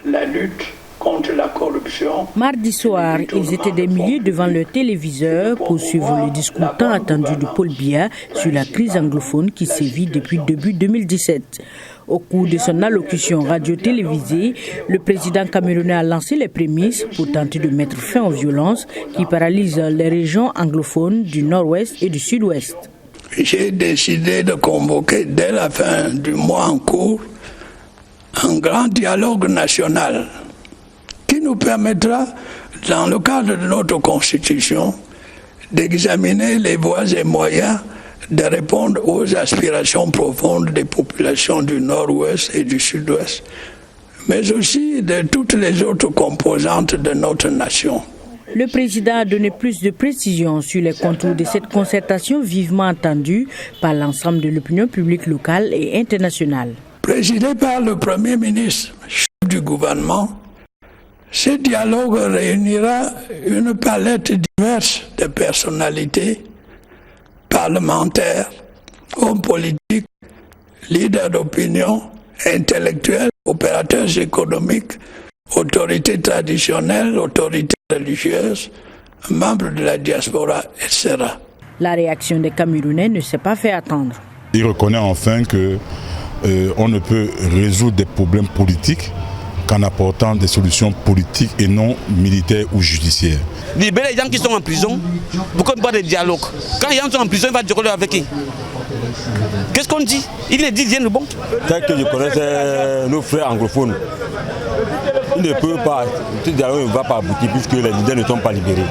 la lutte contre la corruption. Mardi soir, ils étaient des milliers devant leur téléviseur pour suivre le discours tant attendu de Paul Biya sur la crise anglophone qui sévit depuis début 2017. Au cours de son allocution radio-télévisée, le président camerounais a lancé les prémices pour tenter de mettre fin aux violences qui paralysent les régions anglophones du nord-ouest et du sud-ouest. J'ai décidé de convoquer dès la fin du mois en cours un grand dialogue national qui nous permettra, dans le cadre de notre constitution, d'examiner les voies et moyens de répondre aux aspirations profondes des populations du nord-ouest et du sud-ouest, mais aussi de toutes les autres composantes de notre nation. Le président a donné plus de précisions sur les contours de cette concertation vivement attendue par l'ensemble de l'opinion publique locale et internationale. Présidé par le Premier ministre, chef du gouvernement, ce dialogue réunira une palette diverse de personnalités, parlementaires, hommes politiques, leaders d'opinion, intellectuels, opérateurs économiques, autorités traditionnelles, autorités religieuses, membres de la diaspora, etc. La réaction des Camerounais ne s'est pas fait attendre. Il reconnaît enfin qu'on ne peut résoudre des problèmes politiques qu'en apportant des solutions politiques et non militaires ou judiciaires. Libérer les gens qui sont en prison pour qu'on parle de dialogue. Quand les gens sont en prison, il va dialoguer avec qui? Qu'est-ce qu'on dit? Il ne dit rien de bon. Tel que je connaissais nos frères anglophones, il ne peut pas, ce dialogue ne va pas aboutir puisque les leaders ne sont pas libérés.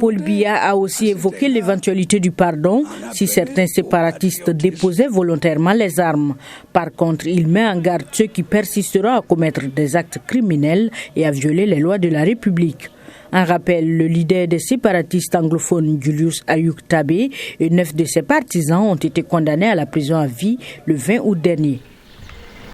Paul Biya a aussi évoqué l'éventualité du pardon si certains séparatistes déposaient volontairement les armes. Par contre, il met en garde ceux qui persisteront à commettre des actes criminels et à violer les lois de la République. En rappel, le leader des séparatistes anglophones, Julius Ayuk Tabé, et 9 de ses partisans ont été condamnés à la prison à vie le 20 août dernier.